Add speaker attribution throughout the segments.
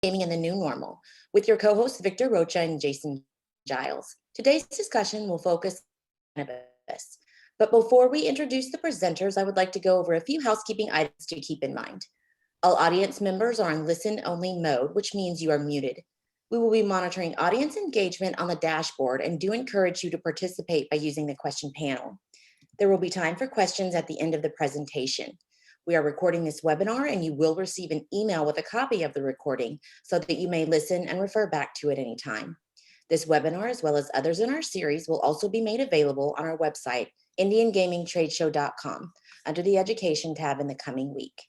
Speaker 1: Gaming in the New Normal with your co-hosts Victor Rocha and Jason Giles. Today's discussion will focus on cannabis. But before we introduce the presenters, I would like to go over a few housekeeping items to keep in mind. All audience members are on listen-only mode, which means you are muted. We will be monitoring audience engagement on the dashboard and do encourage you to participate by using the question panel. There will be time for questions at the end of the presentation. We are recording this webinar and you will receive an email with a copy of the recording so that you may listen and refer back to it anytime. This webinar, as well as others in our series, will also be made available on our website, indiangamingtradeshow.com, under the Education tab in the coming week.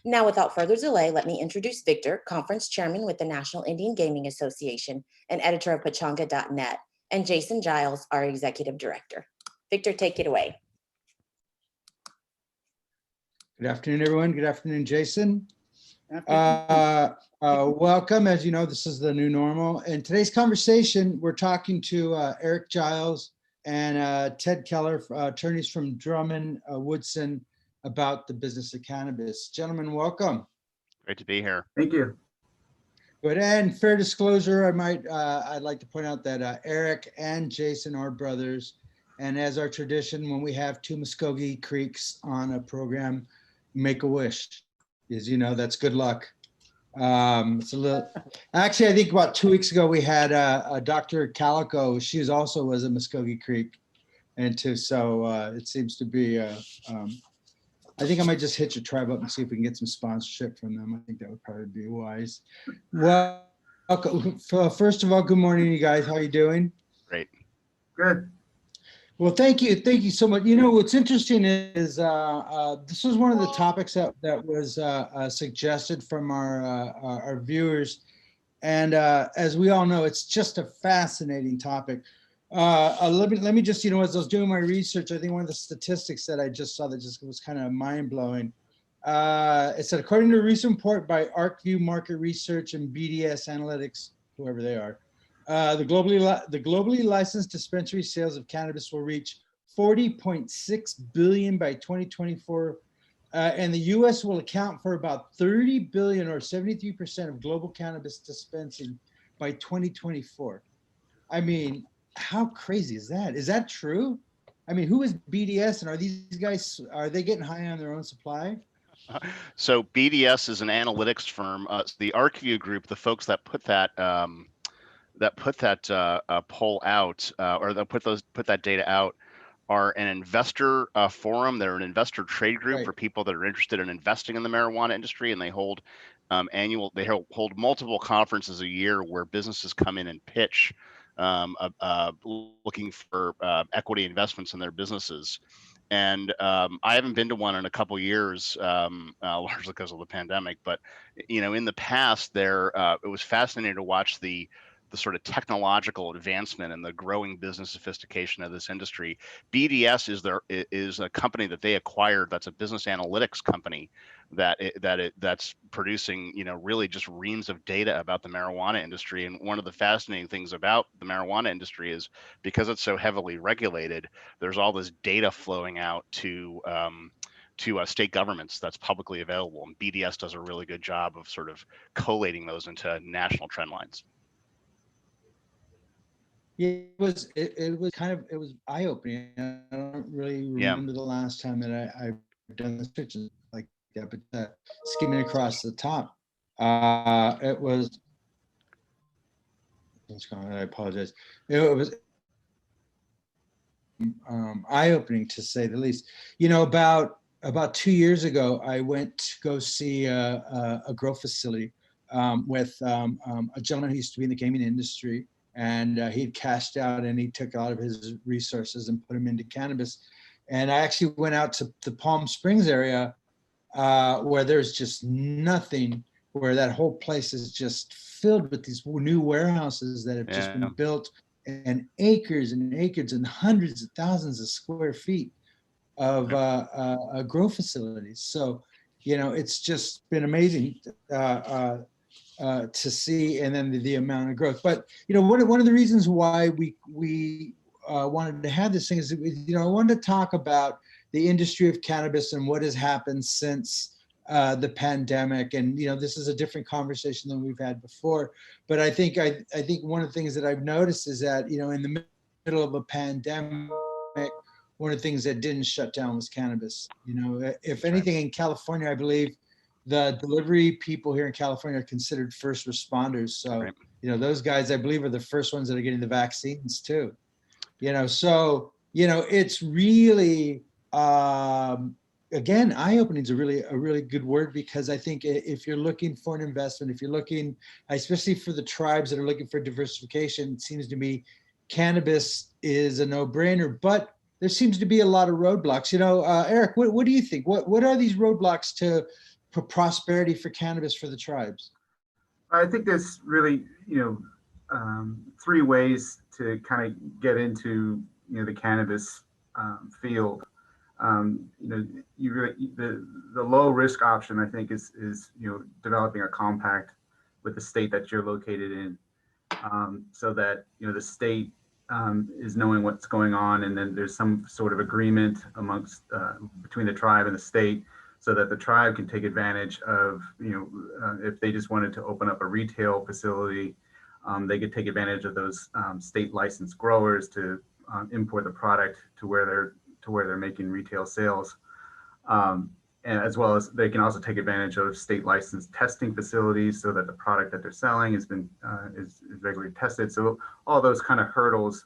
Speaker 1: Now, without further delay, let me introduce Victor, Conference Chairman with the National Indian Gaming Association and editor of Pechanga.net, and Jason Giles, our Executive Director. Victor, take it away.
Speaker 2: Good afternoon, everyone. Good afternoon, Jason. Welcome. As you know, this is the new normal. In today's conversation, we're talking to Erick, Giles, and Ted Kelleher, attorneys from Drummond, Woodsum, about the business of cannabis. Gentlemen, welcome.
Speaker 3: Great to be here.
Speaker 4: Thank you.
Speaker 2: Good. And fair disclosure, I'd like to point out that Erick and Jason are brothers. And as our tradition, when we have two Muskogee Creeks on a program, make a wish. As you know, that's good luck. It's a little. Actually, I think about 2 weeks ago we had Dr. Calico. She also was a Muskogee Creek, and too. So it seems to be. I think I might just hitch a tribe up and see if we can get some sponsorship from them. I think that would probably be wise. Well, first of all, good morning, you guys. How are you doing?
Speaker 3: Great.
Speaker 4: Good.
Speaker 2: Well, thank you so much. You know, what's interesting is this was one of the topics that was suggested from our viewers, and as we all know, it's just a fascinating topic. Let me just, you know, as I was doing my research, I think one of the statistics that I just saw that just was kind of mind blowing. It said, according to a recent report by ArcView Market Research and BDS Analytics, whoever they are. The globally licensed dispensary sales of cannabis will reach 40.6 billion by 2024, and the U.S. will account for about 30 billion or 73% of global cannabis dispensing by 2024. I mean, how crazy is that? Is that true? I mean, who is BDS, and are these guys, are they getting high on their own supply?
Speaker 3: So BDS is an analytics firm. The ArcView group, the folks that put that poll out, or that put that data out, are an investor forum. They're an investor trade group for people that are interested in investing in the marijuana industry, and they hold hold multiple conferences a year where businesses come in and pitch, looking for equity investments in their businesses. And I haven't been to one in a couple of years, largely because of the pandemic. But you know, in the past, it was fascinating to watch the sort of technological advancement and the growing business sophistication of this industry. BDS is a company that they acquired. That's a business analytics company that's producing, you know, really just reams of data about the marijuana industry. And one of the fascinating things about the marijuana industry is because it's so heavily regulated, there's all this data flowing out to state governments that's publicly available. And BDS does a really good job of sort of collating those into national trend lines.
Speaker 2: It was eye-opening. I don't really remember the last time that I've done this picture like that, but skimming across the top, it was. I apologize. It was eye-opening to say the least. You know, about 2 years ago, I went to go see a grow facility with a gentleman who used to be in the gaming industry. And he had cashed out and he took a lot of his resources and put them into cannabis. And I actually went out to the Palm Springs area where there's just nothing, where that whole place is just filled with these new warehouses that have just been built, and acres and acres and hundreds of thousands of square feet of grow facilities. So, you know, it's just been amazing to see, and then the amount of growth. But you know, one of the reasons why we wanted to have this thing is, you know, I wanted to talk about the industry of cannabis and what has happened since the pandemic. And, this is a different conversation than we've had before. But I think one of the things that I've noticed is that, in the middle of a pandemic, one of the things that didn't shut down was cannabis. If anything, in California, I believe the delivery people here in California are considered first responders. So,
Speaker 3: Right.
Speaker 2: those guys, I believe, are the first ones that are getting the vaccines too. So, it's really, again, eye-opening is a really good word, because I think if you're looking for an investment, if you're looking, especially for the tribes that are looking for diversification, it seems to me cannabis is a no-brainer, but there seems to be a lot of roadblocks. Erick, what do you think? What are these roadblocks to prosperity for cannabis for the tribes?
Speaker 4: I think there's really, three ways to kind of get into, the cannabis field. You really, the low risk option, I think, is developing a compact with the state that you're located in, so that the state is knowing what's going on, and then there's some sort of agreement amongst between the tribe and the state, so that the tribe can take advantage of, if they just wanted to open up a retail facility, they could take advantage of those state licensed growers to import the product to where they're making retail sales. And as well as they can also take advantage of state licensed testing facilities, so that the product that they're selling has been is regularly tested. So all those kind of hurdles,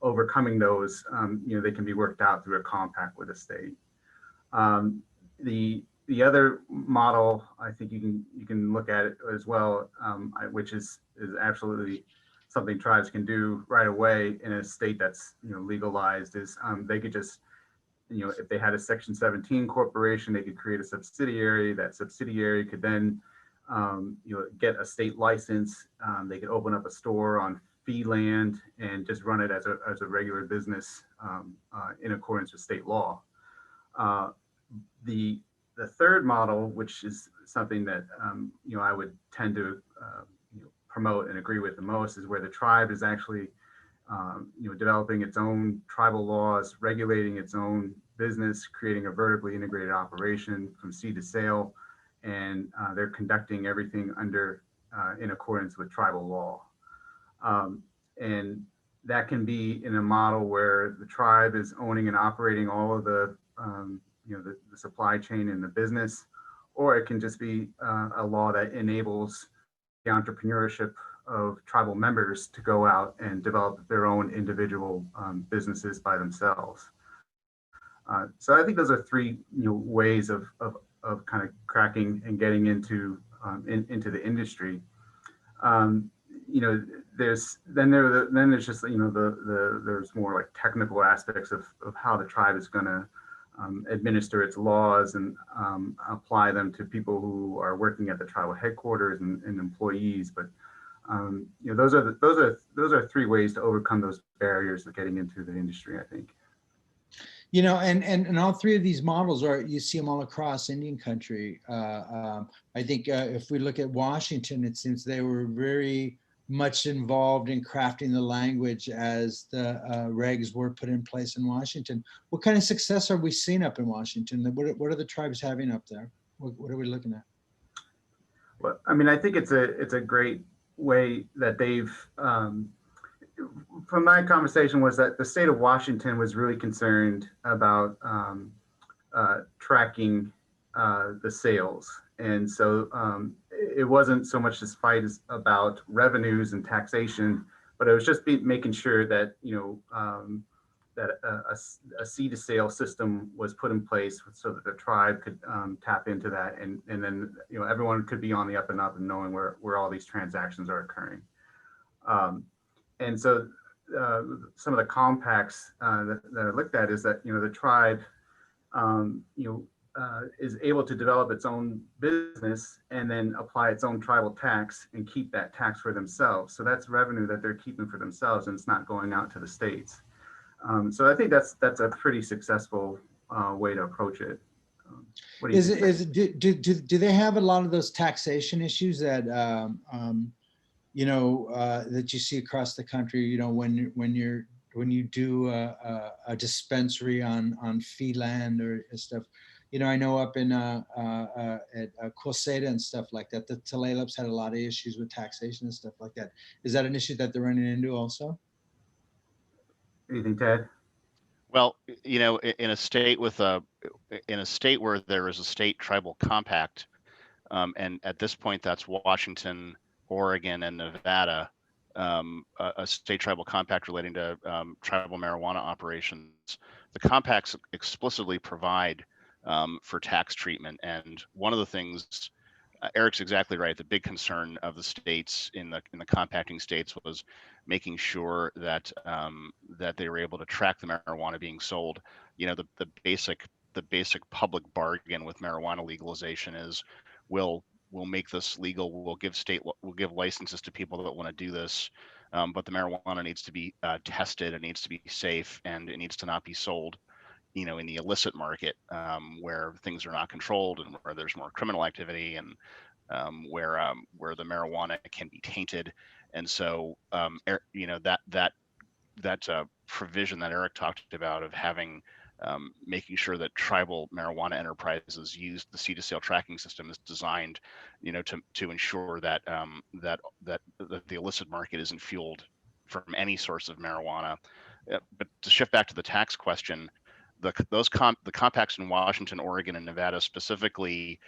Speaker 4: overcoming those, they can be worked out through a compact with the state. The other model, I think you can look at it as well, which is absolutely something tribes can do right away in a state that's legalized, is they could just, if they had a Section 17 corporation, they could create a subsidiary. That subsidiary could then get a state license. They could open up a store on fee land and just run it as a regular business in accordance with state law. The third model, which is something that I would tend to promote and agree with the most, is where the tribe is actually developing its own tribal laws, regulating its own business, creating a vertically integrated operation from seed to sale, and they're conducting everything in accordance with tribal law. And that can be in a model where the tribe is owning and operating all of the the supply chain and the business, or it can just be a law that enables the entrepreneurship of tribal members to go out and develop their own individual businesses by themselves. So I think those are three ways of kind of cracking and getting into the industry. There's just there's more like technical aspects of how the tribe is going to administer its laws and apply them to people who are working at the tribal headquarters and employees. But those are three ways to overcome those barriers of getting into the industry, I think.
Speaker 2: And all three of these models you see them all across Indian country. I think if we look at Washington, it seems they were very much involved in crafting the language as the regs were put in place in Washington. What kind of success are we seeing up in Washington? What are the tribes having up there? What are we looking at?
Speaker 4: Well, I mean, I think it's a great way that they've, from my conversation, was that the state of Washington was really concerned about tracking the sales. And so it wasn't so much this fight about revenues and taxation, but it was just making sure that that a seed to sale system was put in place so that the tribe could tap into that, and then everyone could be on the up and up and knowing where all these transactions are occurring. And so some of the compacts that are looked at is that the tribe is able to develop its own business and then apply its own tribal tax and keep that tax for themselves. So that's revenue that they're keeping for themselves, and it's not going out to the states. So I think that's a pretty successful way to approach it. What do you think?
Speaker 2: Do they have a lot of those taxation issues that that you see across the country? When you do a dispensary on fee land or stuff, I know up in at Quilceda and stuff like that, the Tulalip's had a lot of issues with taxation and stuff like that. Is that an issue that they're running into also?
Speaker 4: Anything, Ted?
Speaker 3: Well, in a state where there is a state tribal compact, and at this point that's Washington, Oregon, and Nevada, a state tribal compact relating to tribal marijuana operations. The compacts explicitly provide for tax treatment, and one of the things, Erick's exactly right. The big concern of the states in the compacting states was making sure that that they were able to track the marijuana being sold. The basic public bargain with marijuana legalization is we'll make this legal. We'll give licenses to people that want to do this, but the marijuana needs to be tested. It needs to be safe, and it needs to not be sold in the illicit market, where things are not controlled and where there's more criminal activity, and where the marijuana can be tainted. And so that provision that Erick talked about of having making sure that tribal marijuana enterprises use the seed to sale tracking system is designed, to ensure that the illicit market isn't fueled from any source of marijuana. But to shift back to the tax question, the compacts in Washington, Oregon, and Nevada specifically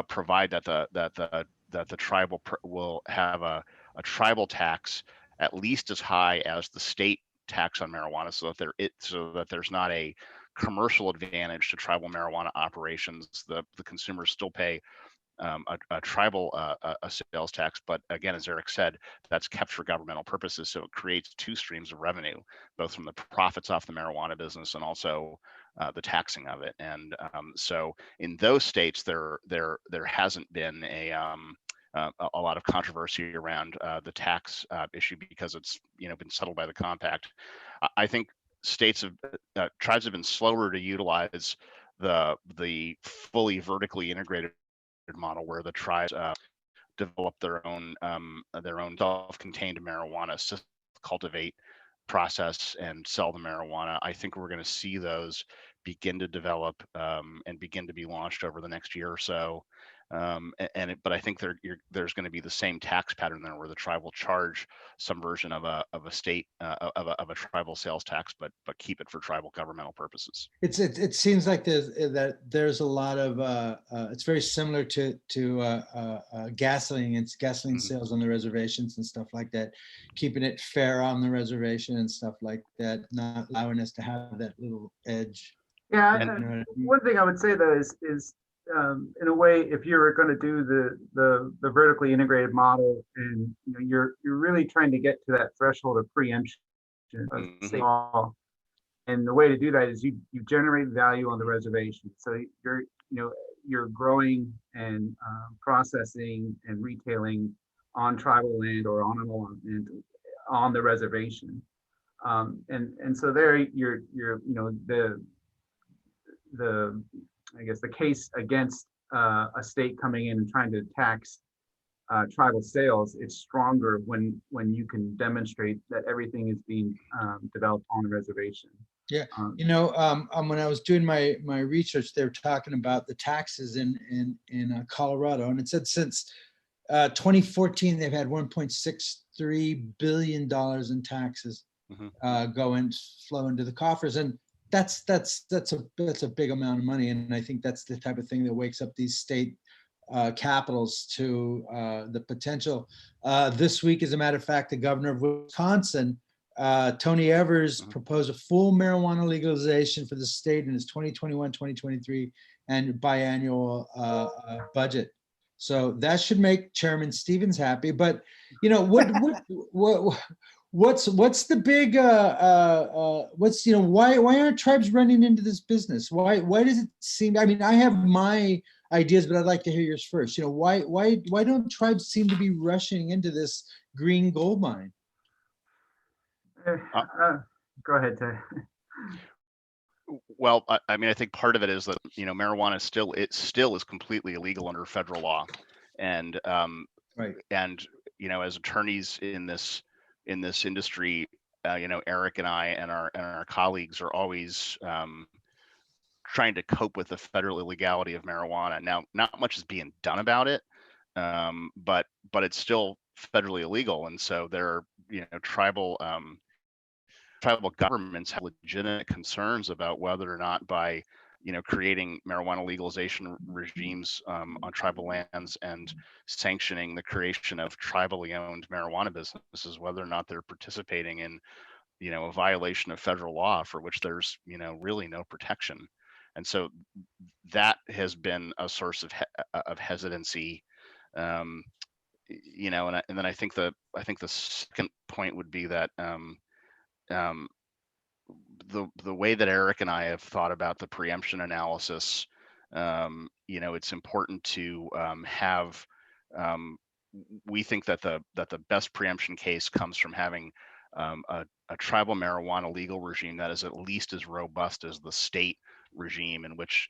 Speaker 3: provide that the tribal will have a tribal tax at least as high as the state tax on marijuana, so that there's not a commercial advantage to tribal marijuana operations. The consumers still pay a tribal a sales tax, but again, as Erick said, that's kept for governmental purposes, so it creates two streams of revenue, both from the profits off the marijuana business and also the taxing of it. And so in those states, there hasn't been a lot of controversy around the tax issue, because it's been settled by the compact. I think tribes have been slower to utilize the fully vertically integrated model, where the tribes develop their own self-contained marijuana system, cultivate, process, and sell the marijuana. I think we're going to see those begin to develop and begin to be launched over the next year or so. But I think there's going to be the same tax pattern there, where the tribe will charge some version of a state of a tribal sales tax, but keep it for tribal governmental purposes.
Speaker 2: It seems like there's a lot of it's very similar to gasoline. It's gasoline sales on the reservations and stuff like that, keeping it fair on the reservation and stuff like that, not allowing us to have that little edge.
Speaker 4: Yeah, one thing I would say though is in a way, if you're going to do the vertically integrated model, and you're really trying to get to that threshold of preemption of state law, and the way to do that is you generate value on the reservation. So you're growing and processing and retailing on tribal land or on an allotment on the reservation, and so there you're the I guess the case against a state coming in and trying to tax tribal sales, it's stronger when you can demonstrate that everything is being developed on the reservation.
Speaker 2: Yeah, when I was doing my research, they were talking about the taxes in Colorado, and it said since 2014 they've had $1.63 billion in taxes flow into the coffers, and that's a big amount of money, and I think that's the type of thing that wakes up these state capitals to the potential. This week, as a matter of fact, the governor of Wisconsin, Tony Evers, proposed a full marijuana legalization for the state in his 2021-2023 and biannual budget. So that should make Chairman Stevens happy. But what's the big why aren't tribes running into this business? Why does it seem? I mean, I have my ideas, but I'd like to hear yours first. Why don't tribes seem to be rushing into this green gold mine?
Speaker 4: Go ahead, Ted.
Speaker 3: Well, I mean, I think part of it is that marijuana still is completely illegal under federal law, and
Speaker 2: right.
Speaker 3: And as attorneys in this industry, Erick and I and our colleagues are always trying to cope with the federal illegality of marijuana. Now, not much is being done about it, but it's still federally illegal, and so there are tribal governments have legitimate concerns about whether or not by creating marijuana legalization regimes on tribal lands and sanctioning the creation of tribally owned marijuana businesses, whether or not they're participating in a violation of federal law for which there's really no protection. And so that has been a source of hesitancy. And then I think the second point would be that the way that Erick and I have thought about the preemption analysis, it's important to have. We think that the best preemption case comes from having a tribal marijuana legal regime that is at least as robust as the state regime in which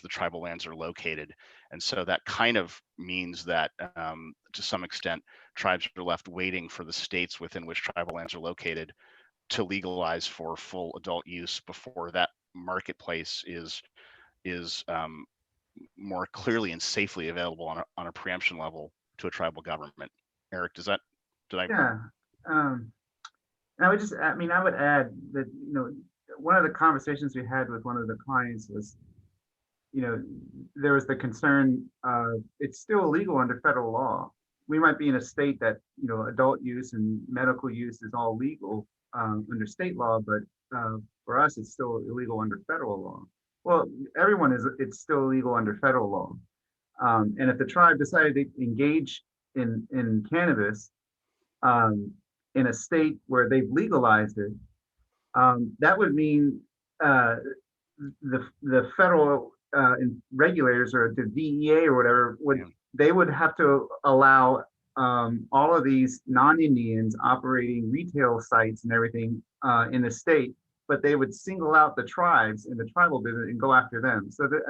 Speaker 3: the tribal lands are located. And so that kind of means that to some extent tribes are left waiting for the states within which tribal lands are located to legalize for full adult use before that marketplace is more clearly and safely available on a preemption level to a tribal government. Erick, did I?
Speaker 4: Yeah. And I would add that, one of the conversations we had with one of the clients was, there was the concern it's still illegal under federal law. We might be in a state that, adult use and medical use is all legal under state law, but for us, it's still illegal under federal law. Well, it's still illegal under federal law. And if the tribe decided to engage in cannabis in a state where they've legalized it, that would mean the federal regulators or the DEA or whatever they would have to allow all of these non-Indians operating retail sites and everything in the state, but they would single out the tribes in the tribal business and go after them. So that,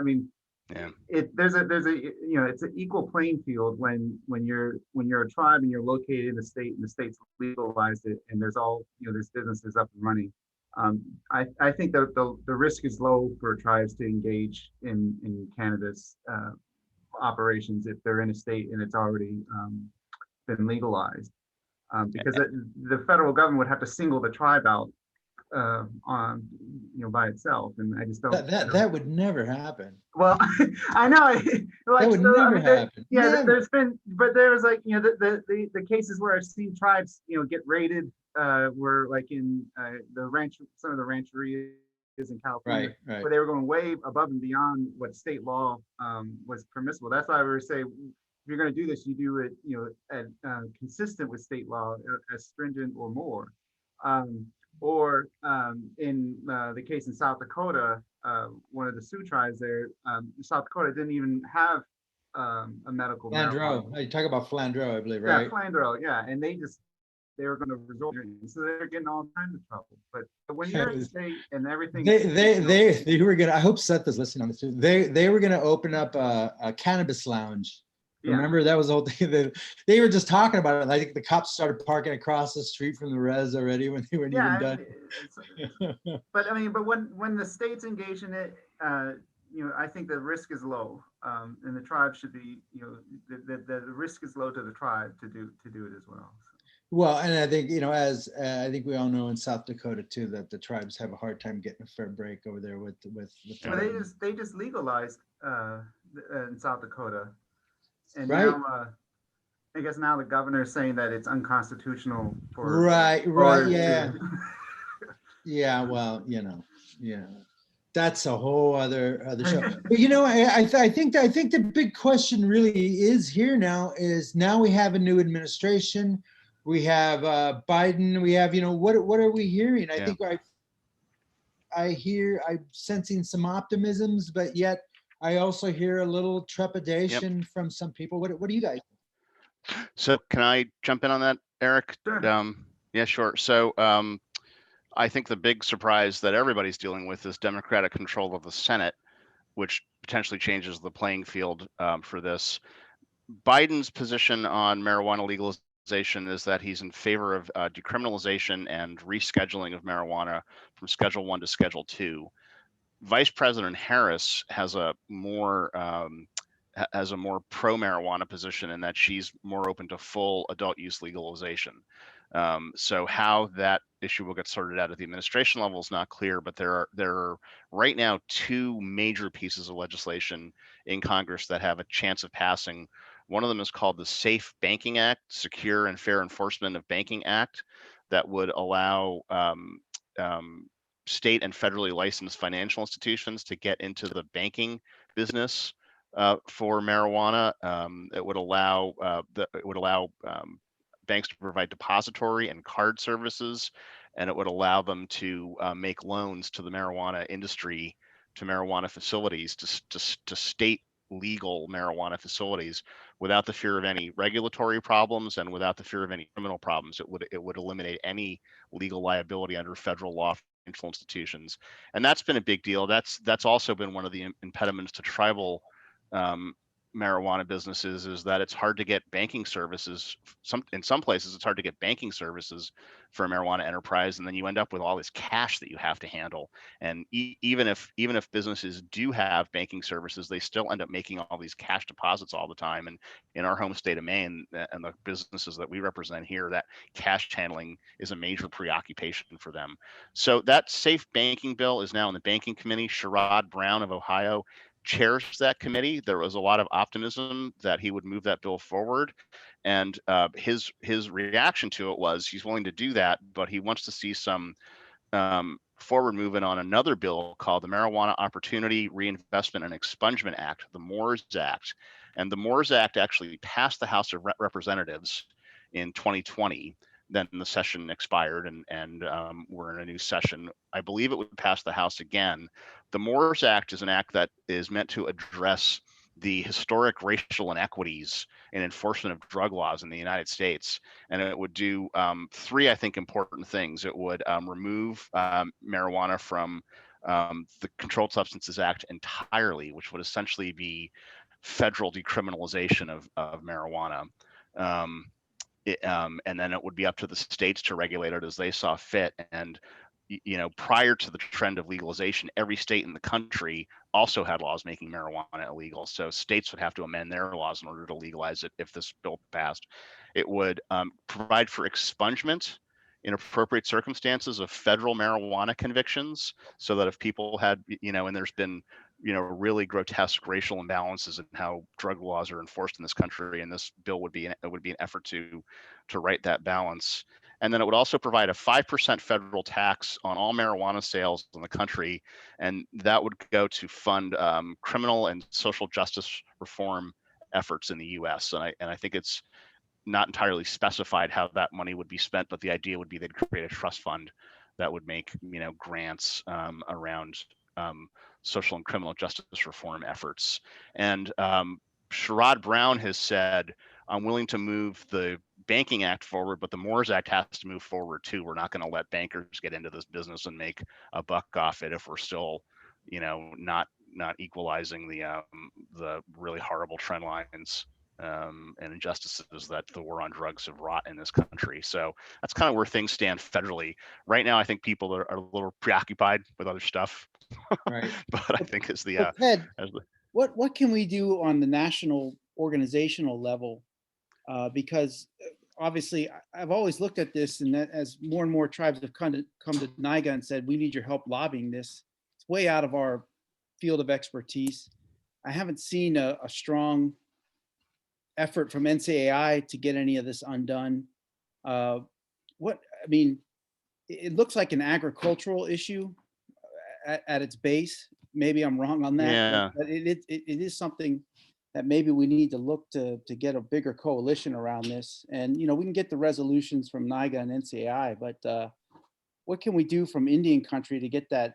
Speaker 4: there's it's an equal playing field when you're a tribe and you're located in the state and the state's legalized it and there's businesses up and running. I think that the risk is low for tribes to engage in cannabis operations if they're in a state and it's already been legalized, because the federal government would have to single the tribe out on by itself, and I just don't.
Speaker 2: That would never happen.
Speaker 4: Well, I know.
Speaker 2: That would never happen.
Speaker 4: Yeah, there's been, but there was the cases where I've seen tribes get raided were like in some of the rancherias in California,
Speaker 2: right.
Speaker 4: where they were going way above and beyond what state law was permissible. That's why I would say, if you're going to do this, you do it, consistent with state law, as stringent or more. Or in the case in South Dakota, one of the Sioux tribes there, South Dakota didn't even have a medical.
Speaker 2: Flandreau. You talk about Flandreau, I believe, right?
Speaker 4: Yeah, Flandreau. Yeah, and they were going to resort, so they're getting all kinds of trouble. But when you're in the state and everything,
Speaker 2: they were gonna. I hope Seth is listening on this too. They were gonna open up a cannabis lounge. Yeah. Remember, that was the whole thing. They were just talking about it. And I think the cops started parking across the street from the res already when they weren't even done.
Speaker 4: But when the states engage in it, I think the risk is low, and the tribe should be, the risk is low to the tribe to do it as well. So.
Speaker 2: Well, and I think, as I think we all know in South Dakota too, that the tribes have a hard time getting a fair break over there with.
Speaker 4: Well, they just legalized in South Dakota, and now I guess now the governor is saying that it's unconstitutional for.
Speaker 2: Right, yeah. Yeah, well, that's a whole other show. But I think the big question really is here now we have a new administration. We have Biden. We have, what are we hearing? I think I'm sensing some optimisms, but yet I also hear a little trepidation from some people. What do you guys think?
Speaker 3: So can I jump in on that, Erick?
Speaker 4: Sure.
Speaker 3: Yeah, sure. So I think the big surprise that everybody's dealing with is Democratic control of the Senate, which potentially changes the playing field for this. Biden's position on marijuana legalization is that he's in favor of decriminalization and rescheduling of marijuana from Schedule 1 to Schedule 2. Vice President Harris has a more pro marijuana position in that she's more open to full adult use legalization. So how that issue will get sorted out at the administration level is not clear, but there are right now two major pieces of legislation in Congress that have a chance of passing. One of them is called the Safe Banking Act, Secure and Fair Enforcement of Banking Act, that would allow state and federally licensed financial institutions to get into the banking business for marijuana. It would allow banks to provide depository and card services, and it would allow them to make loans to the marijuana industry, to marijuana facilities, to state legal marijuana facilities, without the fear of any regulatory problems and without the fear of any criminal problems. It would eliminate any legal liability under federal law for financial institutions, and that's been a big deal. That's also been one of the impediments to tribal marijuana businesses, is that it's hard to get banking services. In some places it's hard to get banking services for a marijuana enterprise, and then you end up with all this cash that you have to handle. And even if businesses do have banking services, they still end up making all these cash deposits all the time. And in our home state of Maine and the businesses that we represent here, that cash handling is a major preoccupation for them. So that safe banking bill is now in the banking committee. Sherrod Brown of Ohio chairs that committee. There was a lot of optimism that he would move that bill forward, and his reaction to it was he's willing to do that, but he wants to see some forward movement on another bill called the Marijuana Opportunity, Reinvestment, and Expungement Act, the MORS Act. And the MORS Act actually passed the House of Representatives in 2020. Then the session expired, and we're in a new session. I believe it would pass the House again. The MORS Act is an act that is meant to address the historic racial inequities in enforcement of drug laws in the United States. And it would do three, I think, important things. It would remove marijuana from the Controlled Substances Act entirely, which would essentially be federal decriminalization of marijuana. And then it would be up to the states to regulate it as they saw fit. And prior to the trend of legalization, every state in the country also had laws making marijuana illegal. So states would have to amend their laws in order to legalize it if this bill passed. It would provide for expungement in appropriate circumstances of federal marijuana convictions, so that if people had, and there's been, really grotesque racial imbalances in how drug laws are enforced in this country, and this bill would be an effort to right that balance. And then it would also provide a 5% federal tax on all marijuana sales in the country, and that would go to fund criminal and social justice reform efforts in the U.S. And I think it's not entirely specified how that money would be spent, but the idea would be they'd create a trust fund that would make grants around social and criminal justice reform efforts. And Sherrod Brown has said, I'm willing to move the Banking Act forward, but the MORS Act has to move forward too. We're not going to let bankers get into this business and make a buck off it if we're still, not equalizing the really horrible trend lines and injustices that the war on drugs have wrought in this country. So that's kind of where things stand federally right now. I think people are a little preoccupied with other stuff,
Speaker 2: Right.
Speaker 3: but I think
Speaker 5: Ted, what can we do on the national organizational level? Because obviously I've always looked at this, and that as more and more tribes have come to NIGA and said, we need your help lobbying this, it's way out of our field of expertise. I haven't seen a strong effort from NCAI to get any of this undone. It looks like an agricultural issue at its base. Maybe I'm wrong on that,
Speaker 3: Yeah.
Speaker 5: but it is something that maybe we need to look to get a bigger coalition around this. And, we can get the resolutions from NIGA and NCAI, but what can we do from Indian country to get that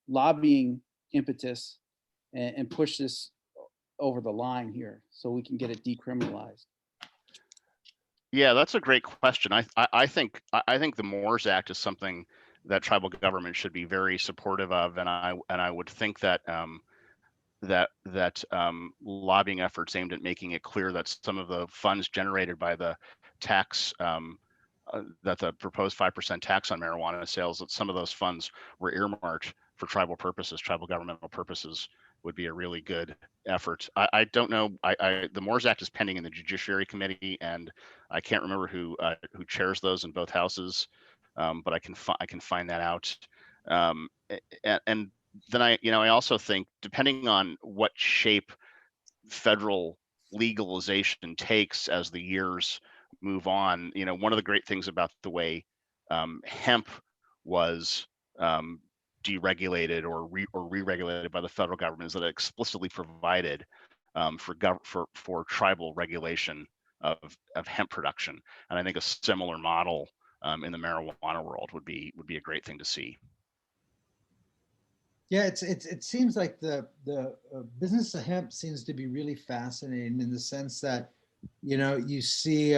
Speaker 5: lobbying impetus and push this over the line here so we can get it decriminalized?
Speaker 3: Yeah, that's a great question. I think the MORS Act is something that tribal government should be very supportive of, and I would think that lobbying efforts aimed at making it clear that some of the funds generated by the tax, that the proposed 5% tax on marijuana sales, that some of those funds were earmarked for tribal purposes, tribal governmental purposes, would be a really good effort. I don't know. The Moores Act is pending in the Judiciary Committee, and I can't remember who chairs those in both houses, but I can find that out. And then I also think, depending on what shape federal legalization takes as the years move on, one of the great things about the way hemp was deregulated or re-regulated by the federal government is that it explicitly provided for tribal regulation of hemp production, and I think a similar model in the marijuana world would be a great thing to see.
Speaker 2: Yeah, it seems like the business of hemp seems to be really fascinating in the sense that, you see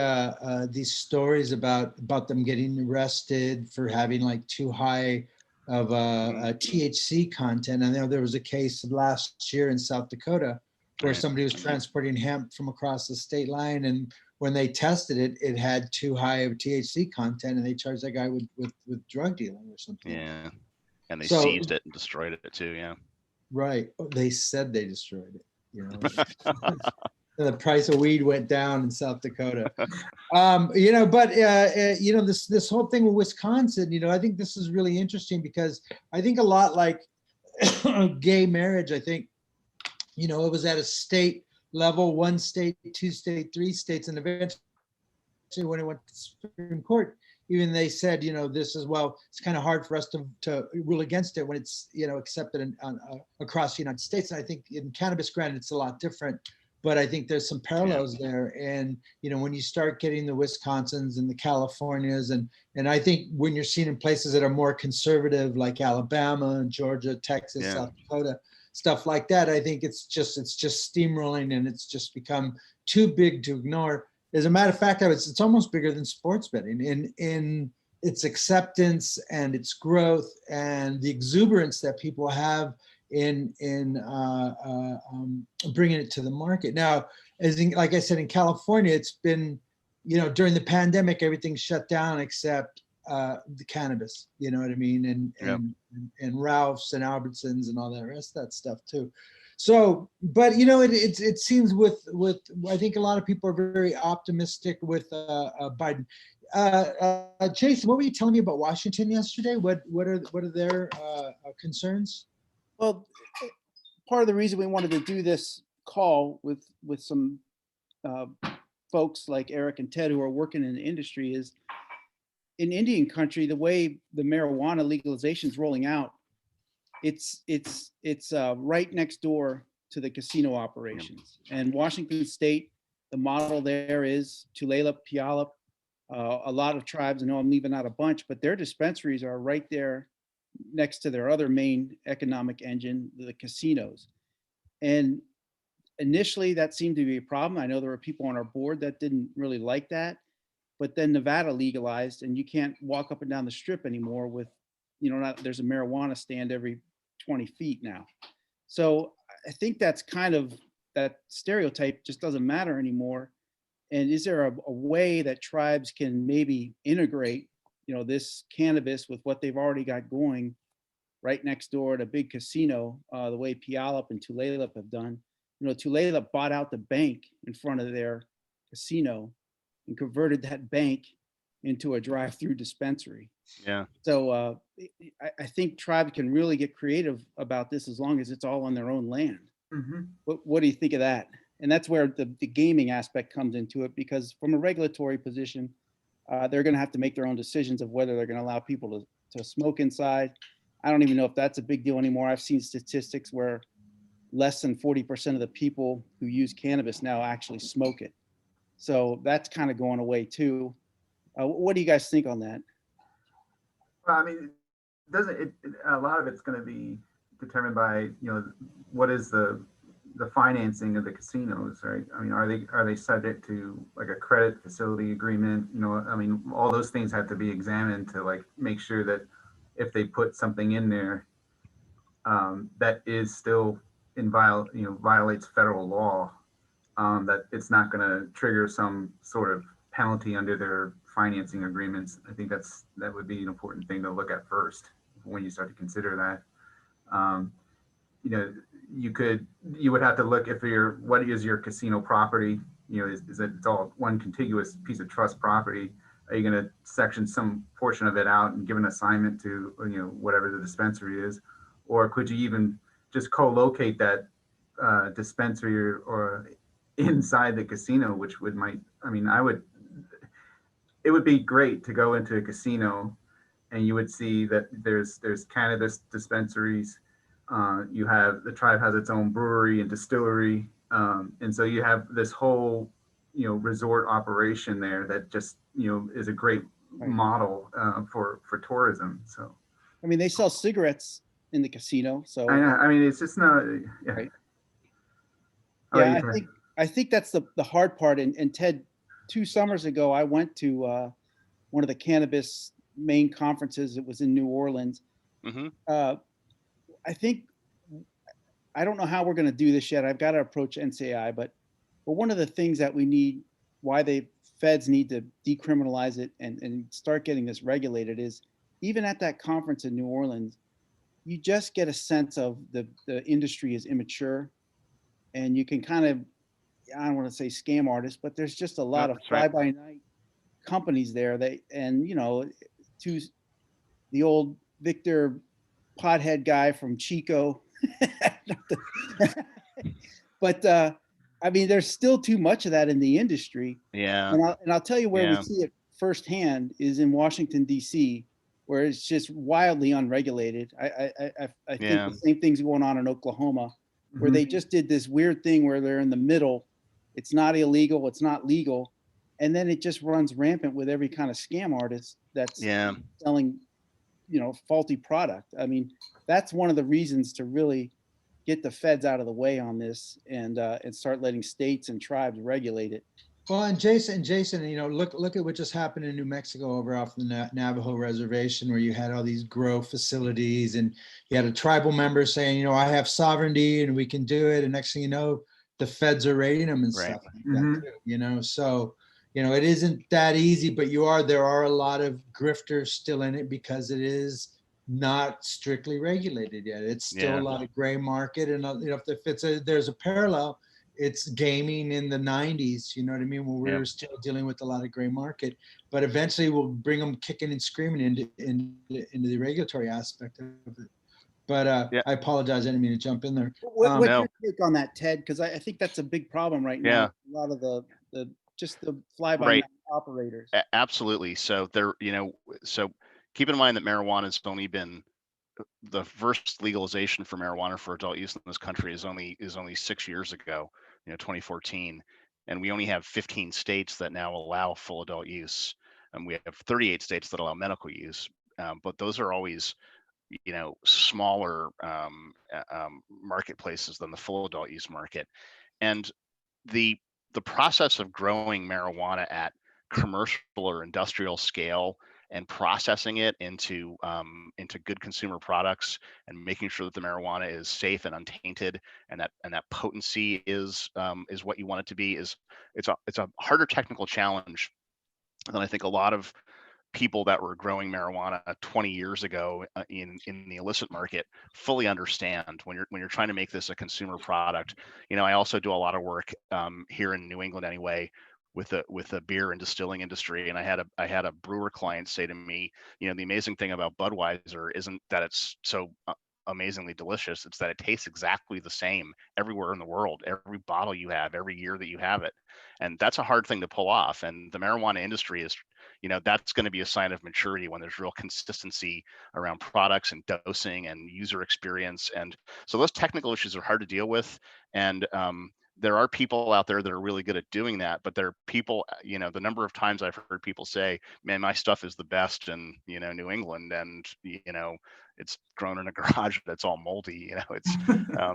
Speaker 2: these stories about them getting arrested for having like too high of a THC content. I know there was a case last year in South Dakota where somebody was transporting hemp from across the state line, and when they tested it, it had too high of THC content, and they charged that guy with drug dealing or something.
Speaker 3: Yeah. And they
Speaker 2: So-
Speaker 3: seized it and destroyed it too. Yeah.
Speaker 2: Right. They said they destroyed it, The price of weed went down in South Dakota. But this whole thing with Wisconsin, I think this is really interesting because I think a lot like gay marriage, I think, it was at a state level, 1 state, 2 state, 3 states, and eventually when it went to the Supreme Court, even they said, this is, well, it's kind of hard for us to rule against it when it's, accepted across the United States. And I think in cannabis, granted, it's a lot different, but I think there's some parallels there. And, when you start getting the Wisconsins and the Californias, and I think when you're seeing in places that are more conservative, like Alabama and Georgia, Texas, South Dakota, stuff like that, I think it's just steamrolling, and it's just become too big to ignore. As a matter of fact, it's almost bigger than sports betting in its acceptance and its growth and the exuberance that people have in bringing it to the market. Now, like I said, in California, it's been, during the pandemic, everything shut down except the cannabis. You know what I mean? And Ralph's and Albertsons and all that rest of that stuff too. So, but it seems with I think a lot of people are very optimistic with Biden. Jason, what were you telling me about Washington yesterday? What are their concerns?
Speaker 5: Well, part of the reason we wanted to do this call with some folks like Erick and Ted who are working in the industry is, in Indian country, the way the marijuana legalization is rolling out, it's right next door to the casino operations. And Washington State, the model there is Tulalip, Puyallup, a lot of tribes. I know I'm leaving out a bunch, but their dispensaries are right there next to their other main economic engine, the casinos. And initially that seemed to be a problem. I know there were people on our board that didn't really like that, but then Nevada legalized and you can't walk up and down the strip anymore with, there's a marijuana stand every 20 feet now. So I think that's kind of, that stereotype just doesn't matter anymore. And is there a way that tribes can maybe integrate, this cannabis with what they've already got going right next door at a big casino, the way Puyallup and Tulalip have done? Tulalip bought out the bank in front of their casino and converted that bank into a drive-through dispensary.
Speaker 3: Yeah.
Speaker 5: So I think tribes can really get creative about this as long as it's all on their own land.
Speaker 4: Mm-hmm.
Speaker 5: What do you think of that? And that's where the gaming aspect comes into it, because from a regulatory position, they're going to have to make their own decisions of whether they're going to allow people to smoke inside. I don't even know if that's a big deal anymore. I've seen statistics where less than 40% of the people who use cannabis now actually smoke it. So that's kind of going away too. What do you guys think on that?
Speaker 4: Well, I mean, a lot of it's going to be determined by, what is the financing of the casinos, right? I mean, are they subject to like a credit facility agreement? I mean, all those things have to be examined to like make sure that if they put something in there that is still violates federal law, that it's not going to trigger some sort of penalty under their financing agreements. I think that would be an important thing to look at first when you start to consider that. You know, you would have to look if what is your casino property? You know, is it all one contiguous piece of trust property? Are you going to section some portion of it out and give an assignment to, you know, whatever the dispensary is? Or could you even just co-locate that dispensary or inside the casino, which it would be great to go into a casino and you would see that there's cannabis dispensaries. The tribe has its own brewery and distillery, and so you have this whole, you know, resort operation there that just, you know, is a great model for tourism. So
Speaker 5: I mean, they sell cigarettes in the casino, so
Speaker 4: I mean, it's just not. Yeah,
Speaker 5: right.
Speaker 4: Oh,
Speaker 5: Yeah,
Speaker 4: you-
Speaker 5: I think that's the hard part. And Ted, 2 summers ago, I went to one of the cannabis main conferences. It was in New Orleans.
Speaker 3: Mm-hmm.
Speaker 5: I don't know how we're going to do this yet. I've got to approach NCAI, but one of the things that we need, why the feds need to decriminalize it and start getting this regulated, is even at that conference in New Orleans, you just get a sense of the industry is immature, and you can kind of, I don't want to say scam artists, but there's just a lot of fly by night companies there. And you know, to the old Victor pothead guy from Chico. But I mean, there's still too much of that in the industry.
Speaker 3: Yeah.
Speaker 5: And I'll tell you where we see it firsthand is in Washington, D.C., where it's just wildly unregulated. I think the same thing's going on in Oklahoma, where they just did this weird thing where they're in the middle. It's not illegal, it's not legal. And then it just runs rampant with every kind of scam artist that's selling, you know, faulty product. I mean, that's one of the reasons to really get the feds out of the way on this and start letting states and tribes regulate it.
Speaker 2: Well, and Jason, you know, look at what just happened in New Mexico over off the Navajo reservation, where you had all these grow facilities, and you had a tribal member saying, you know, I have sovereignty and we can do it. And next thing you know, the feds are raiding them and stuff like that too, you know. So, you know, it isn't that easy, but there are a lot of grifters still in it because it is not strictly regulated yet. It's still a lot of gray market, and you know, if there's a parallel, it's gaming in the 90s, you know what I mean, when we were still dealing with a lot of gray market, but eventually we'll bring them kicking and screaming into the regulatory aspect of it. But I apologize, I didn't mean to jump in there.
Speaker 5: What's your take on that, Ted? Because I think that's a big problem right now. A lot of the fly-by-night operators.
Speaker 3: Absolutely. So so keep in mind that marijuana has only been, the first legalization for marijuana for adult use in this country is only 6 years ago, 2014, and we only have 15 states that now allow full adult use, and we have 38 states that allow medical use, but those are always, smaller marketplaces than the full adult use market. And the process of growing marijuana at commercial or industrial scale and processing it into good consumer products and making sure that the marijuana is safe and untainted, and that potency is what you want it to be, it's a harder technical challenge than I think a lot of people that were growing marijuana 20 years ago in the illicit market fully understand. When you're trying to make this a consumer product, I also do a lot of work here in New England anyway with the beer and distilling industry, and I had a brewer client say to me, the amazing thing about Budweiser isn't that it's so amazingly delicious, it's that it tastes exactly the same everywhere in the world, every bottle you have, every year that you have it. And that's a hard thing to pull off, and the marijuana industry is, that's going to be a sign of maturity when there's real consistency around products and dosing and user experience. And so those technical issues are hard to deal with, and there are people out there that are really good at doing that, but there are people, the number of times I've heard people say, man, my stuff is the best in, New England, and, it's grown in a garage that's all moldy, it's, I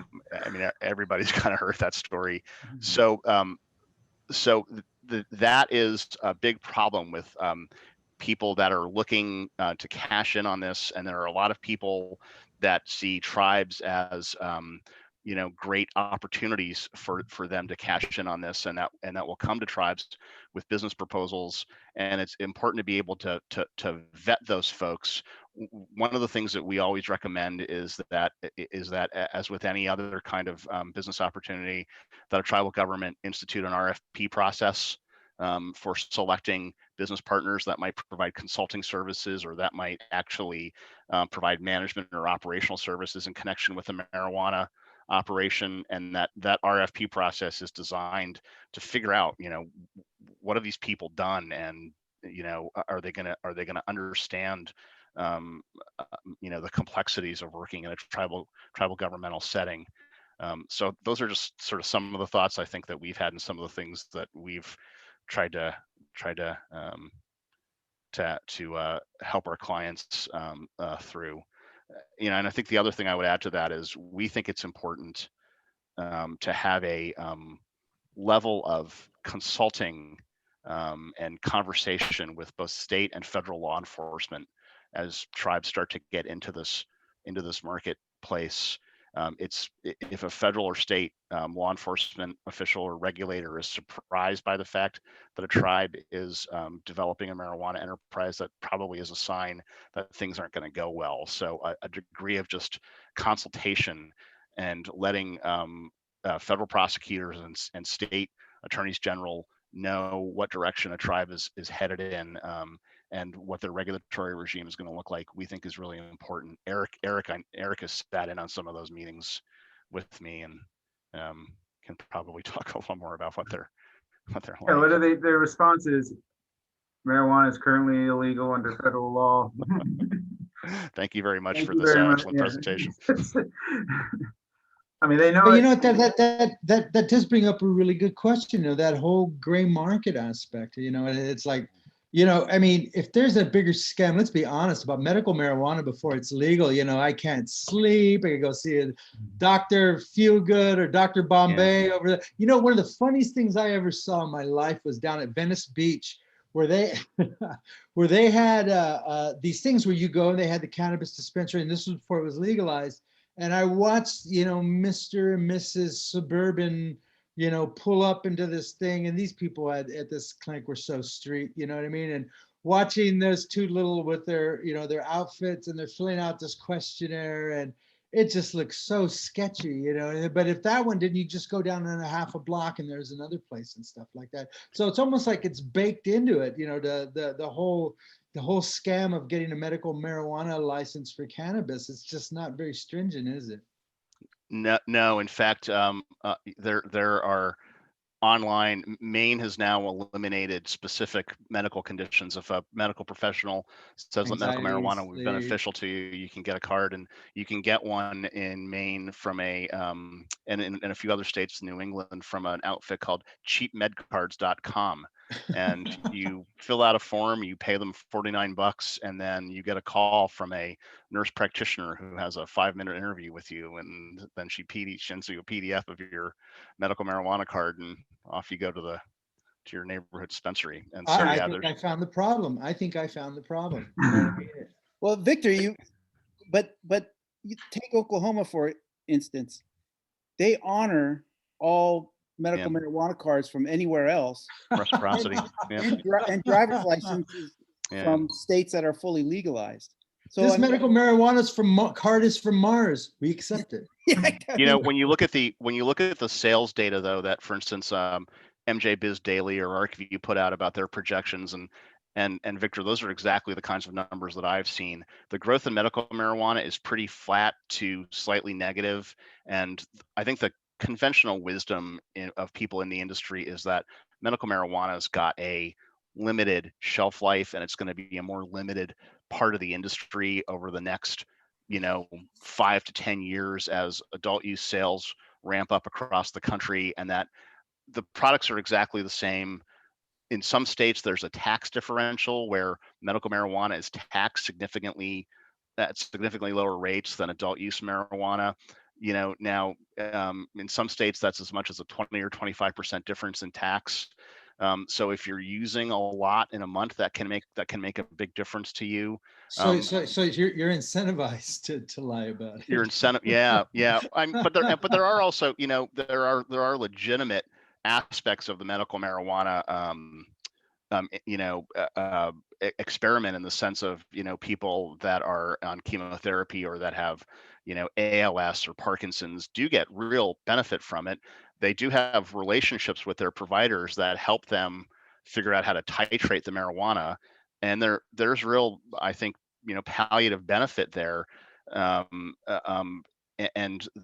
Speaker 3: mean, everybody's kind of heard that story. So, that is a big problem with people that are looking to cash in on this. And there are a lot of people that see tribes as great opportunities for them to cash in on this, and that will come to tribes with business proposals. And it's important to be able to vet those folks. One of the things that we always recommend is that as with any other kind of business opportunity, that a tribal government institute an RFP process for selecting business partners that might provide consulting services, or that might actually provide management or operational services in connection with a marijuana operation. And that RFP process is designed to figure out, what have these people done, and are they gonna understand the complexities of working in a tribal governmental setting. So those are just sort of some of the thoughts I think that we've had, and some of the things that we've tried to help our clients through. And I think the other thing I would add to that is we think it's important to have a level of consulting and conversation with both state and federal law enforcement as tribes start to get into this marketplace. If a federal or state law enforcement official or regulator is surprised by the fact that a tribe is developing a marijuana enterprise, that probably is a sign that things aren't going to go well. So a degree of just consultation and letting federal prosecutors and state attorneys general know what direction a tribe is headed in, and what their regulatory regime is going to look like, we think is really important. Erick has sat in on some of those meetings with me, and can probably talk a little more about what they're like.
Speaker 4: Yeah, what are their responses? Marijuana is currently illegal under federal law.
Speaker 3: Thank you very much for this excellent presentation.
Speaker 4: I mean, they know.
Speaker 2: But that does bring up a really good question, that whole gray market aspect. It's like, I mean, if there's a bigger scam, let's be honest, about medical marijuana before it's legal, I can't sleep. I can go see a Dr. Feelgood or Dr. Bombay over there. One of the funniest things I ever saw in my life was down at Venice Beach, where they had these things where you go and they had the cannabis dispensary, and this was before it was legalized. And I watched, Mr. and Mrs. Suburban, pull up into this thing. And these people at this clinic were so street, you know what I mean? And watching those two little with their, their outfits, and they're filling out this questionnaire, and it just looks so sketchy, But if that one didn't, you just go down in a half a block and there's another place and stuff like that. So it's almost like it's baked into it, the whole scam of getting a medical marijuana license for cannabis. It's just not very stringent, is it?
Speaker 3: No. In fact, there are online. Maine has now eliminated specific medical conditions. If a medical professional says that medical marijuana would be beneficial to you, you can get a card, and you can get one in Maine from and in a few other states, New England, from an outfit called cheapmedcards.com. And you fill out a form, you pay them $49, and then you get a call from a nurse practitioner who has a 5-minute interview with you, and then she sends you a PDF of your medical marijuana card, and off you go to your neighborhood dispensary. And so
Speaker 2: I think I found the problem.
Speaker 5: Well, Victor, but you take Oklahoma for instance. They honor all medical marijuana cards from anywhere else.
Speaker 3: Reciprocity.
Speaker 5: And driver's licenses from states that are fully legalized. So
Speaker 2: this medical marijuana card is from Mars. We accept it.
Speaker 3: When you look at the sales data, though, that, for instance, MJ Biz Daily or ArcView put out about their projections, and Victor, those are exactly the kinds of numbers that I've seen. The growth in medical marijuana is pretty flat to slightly negative, and I think the conventional wisdom of people in the industry is that medical marijuana's got a limited shelf life, and it's going to be a more limited part of the industry over the next 5 to 10 years as adult use sales ramp up across the country, and that the products are exactly the same. In some states, there's a tax differential where medical marijuana is taxed significantly at significantly lower rates than adult use marijuana. Now in some states that's as much as a 20 or 25% difference in tax. So if you're using a lot in a month, that can make a big difference to you.
Speaker 2: So you're incentivized to lie about it.
Speaker 3: Your incentive, yeah. But there are also, there are legitimate aspects of the medical marijuana experiment, in the sense of, people that are on chemotherapy or that have, ALS or Parkinson's do get real benefit from it. They do have relationships with their providers that help them figure out how to titrate the marijuana, and there's real, I think, palliative benefit there. And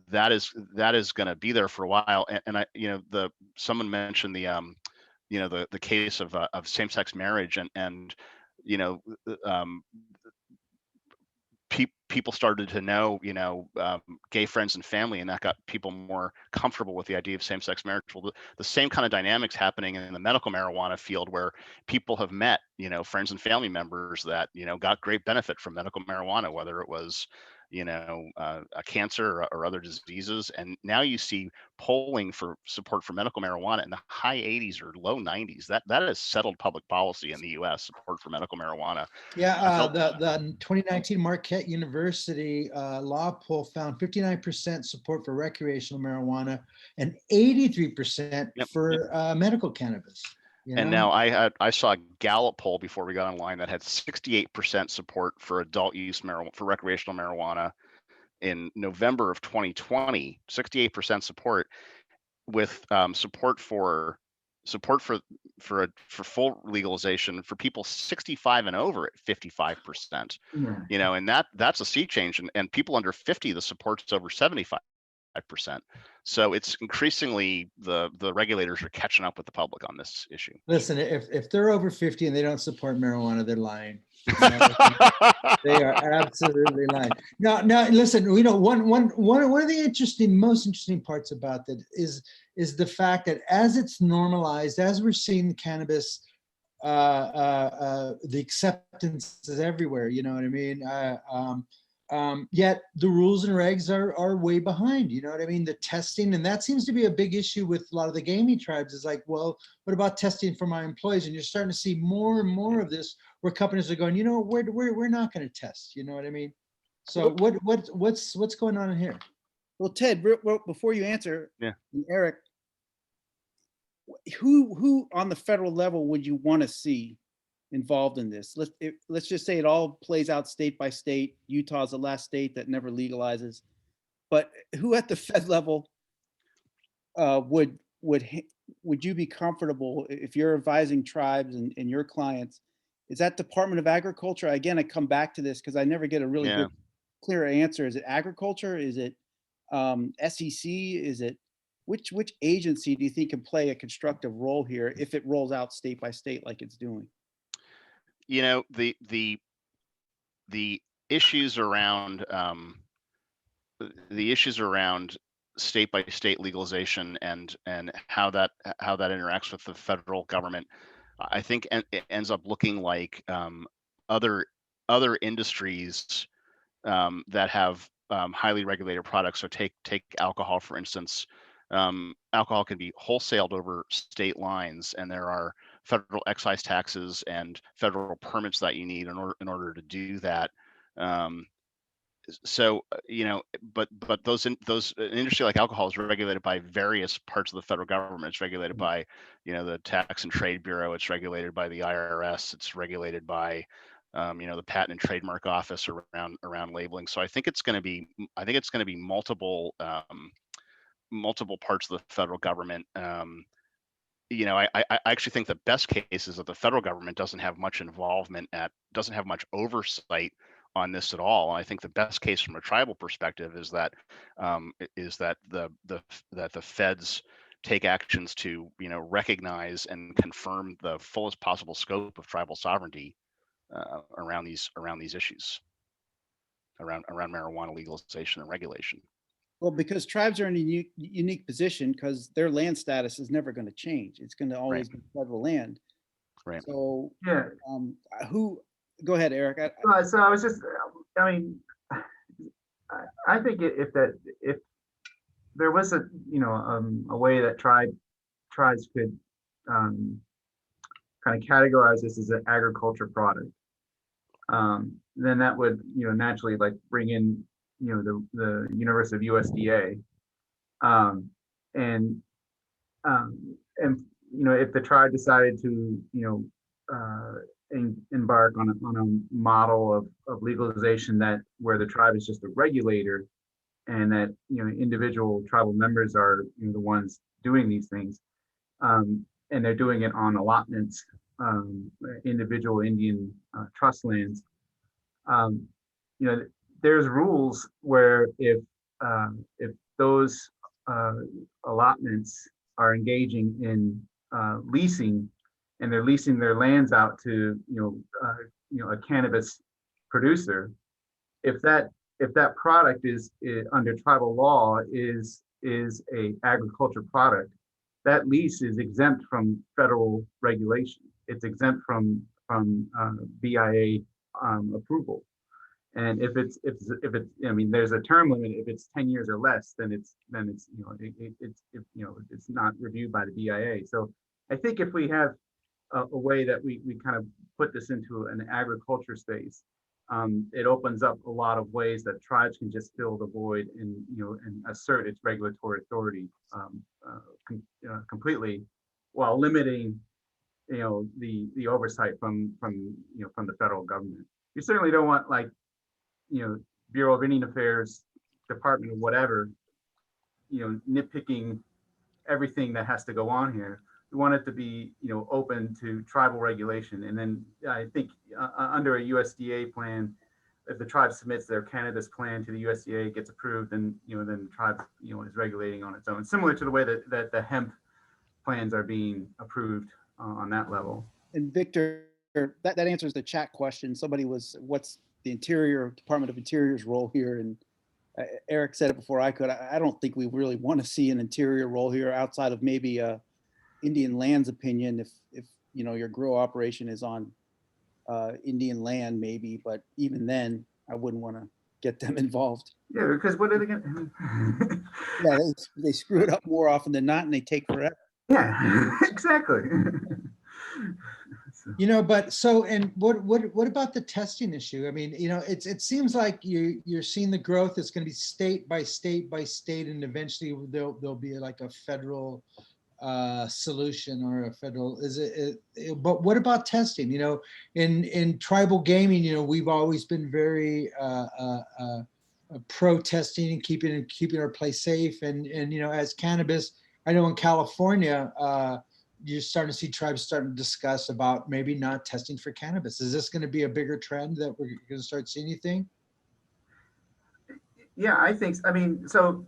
Speaker 3: that is going to be there for a while. And I, someone mentioned the case of same-sex marriage, and you know um, people started to know gay friends and family, and that got people more comfortable with the idea of same-sex marriage. Well, the same kind of dynamics happening in the medical marijuana field, where people have met friends and family members that got great benefit from medical marijuana, whether it was a cancer or other diseases. And now you see polling for support for medical marijuana in the high 80s or low 90s. That is settled public policy in the US, support for medical marijuana.
Speaker 2: Yeah, the 2019 Marquette University law poll found 59% support for recreational marijuana and 83% for medical cannabis.
Speaker 3: And now I saw a Gallup poll before we got online that had 68% support for adult use marijuana, for recreational marijuana, in November of 2020. 68% support, with support for full legalization for people 65 and over at 55%.
Speaker 4: Yeah.
Speaker 3: And that's a sea change. And people under 50, the support's over 75%. So it's increasingly the regulators are catching up with the public on this issue.
Speaker 2: Listen, if they're over 50 and they don't support marijuana, they're lying. They are absolutely lying. Now, listen. One of the most interesting parts about that is the fact that as it's normalized, as we're seeing cannabis, the acceptance is everywhere. You know what I mean? Yet the rules and regs are way behind. You know what I mean? The testing, and that seems to be a big issue with a lot of the gaming tribes. Is like, well, what about testing for my employees? And you're starting to see more and more of this, where companies are going, we're not going to test. You know what I mean? So what's going on in here?
Speaker 5: Well, Ted, before you answer,
Speaker 3: Yeah.
Speaker 5: Eric, who on the federal level would you want to see involved in this? Let's just say it all plays out state by state. Utah's the last state that never legalizes, but who at the Fed level would you be comfortable if you're advising tribes and your clients? Is that Department of Agriculture? Again, I come back to this because I never get a really good, clear answer. Is it agriculture? Is it SEC? Is it which agency do you think can play a constructive role here if it rolls out state by state like it's doing?
Speaker 3: The issues around state by state legalization and how that interacts with the federal government, I think it ends up looking like other industries that have highly regulated products. So take alcohol, for instance. Alcohol can be wholesaled over state lines, and there are federal excise taxes and federal permits that you need in order to do that. But an industry like alcohol is regulated by various parts of the federal government. It's regulated by, the Tax and Trade Bureau. It's regulated by the IRS. It's regulated by, the Patent and Trademark Office around labeling. So I think it's going to be multiple parts of the federal government. I actually think the best case is that the federal government doesn't have much oversight on this at all. I think the best case from a tribal perspective is that the feds take actions to recognize and confirm the fullest possible scope of tribal sovereignty around these issues around marijuana legalization and regulation.
Speaker 5: Well, because tribes are in a unique position because their land status is never going to change. It's going to always be federal land.
Speaker 3: Right.
Speaker 5: So,
Speaker 4: Yeah.
Speaker 5: Go ahead, Eric.
Speaker 4: So I was just, I mean, I think if there was a way that tribes could kind of categorize this as an agriculture product, then that would, naturally like bring in, the universe of USDA. And if the tribe decided to, embark on a model of legalization where the tribe is just a regulator, and that individual tribal members are the ones doing these things, and they're doing it on allotments, individual Indian trust lands. There's rules where if those allotments are engaging in leasing, and they're leasing their lands out to a cannabis producer, if that product is under tribal law is a agriculture product, that lease is exempt from federal regulation. It's exempt from BIA approval. And if it's, I mean, there's a term limit. If it's 10 years or less, then it's not reviewed by the BIA. So I think if we have a way that we kind of put this into an agriculture space, it opens up a lot of ways that tribes can just fill the void and assert its regulatory authority completely, while limiting the oversight from the federal government. You certainly don't want, like, Bureau of Indian Affairs, Department of whatever, nitpicking everything that has to go on here. We want it to be, open to tribal regulation. And then I think under a USDA plan, if the tribe submits their cannabis plan to the USDA, it gets approved, and then the tribe, is regulating on its own, similar to the way that the hemp plans are being approved on that level.
Speaker 5: And Victor, that answers the chat question. Somebody was, what's the Department of Interior's role here? And Eric said it before I could. I don't think we really want to see an Interior role here outside of maybe Indian Land's opinion, if your grow operation is on Indian land, maybe, but even then I wouldn't want to get them involved.
Speaker 4: Yeah, because what are they going to
Speaker 5: yeah, they screw it up more often than not, and they take forever.
Speaker 4: Yeah, exactly.
Speaker 2: But so, and what about the testing issue? I mean, it seems like you're seeing the growth. It's going to be state by state by state, and eventually there'll be like a federal solution, or a federal, but what about testing? In tribal gaming, we've always been very pro testing and keeping our place safe. And as cannabis, I know in California, you're starting to see tribes starting to discuss about maybe not testing for cannabis. Is this going to be a bigger trend that we're going to start seeing, you think?
Speaker 4: Yeah, I think, so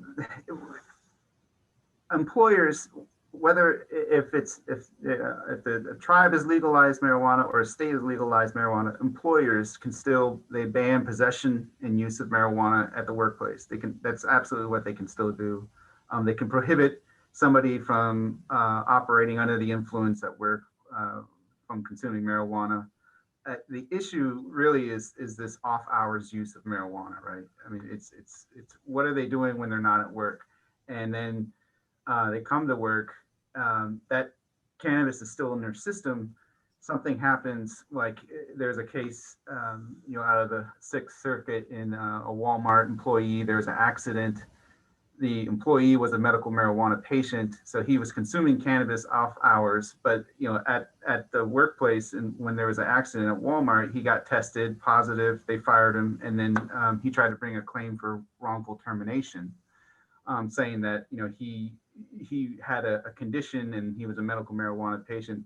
Speaker 4: employers, whether if the tribe has legalized marijuana or a state has legalized marijuana, employers can still, they ban possession and use of marijuana at the workplace. That's absolutely what they can still do. They can prohibit somebody from operating under the influence at work, from consuming marijuana. The issue really is this off hours use of marijuana, right? I mean, it's what are they doing when they're not at work? And then they come to work, that cannabis is still in their system. Something happens, like there's a case, out of the 6th Circuit in a Walmart employee. There's an accident. The employee was a medical marijuana patient, so he was consuming cannabis off hours. But at the workplace, and when there was an accident at Walmart, he got tested positive. They fired him, and then he tried to bring a claim for wrongful termination, saying that he had a condition and he was a medical marijuana patient.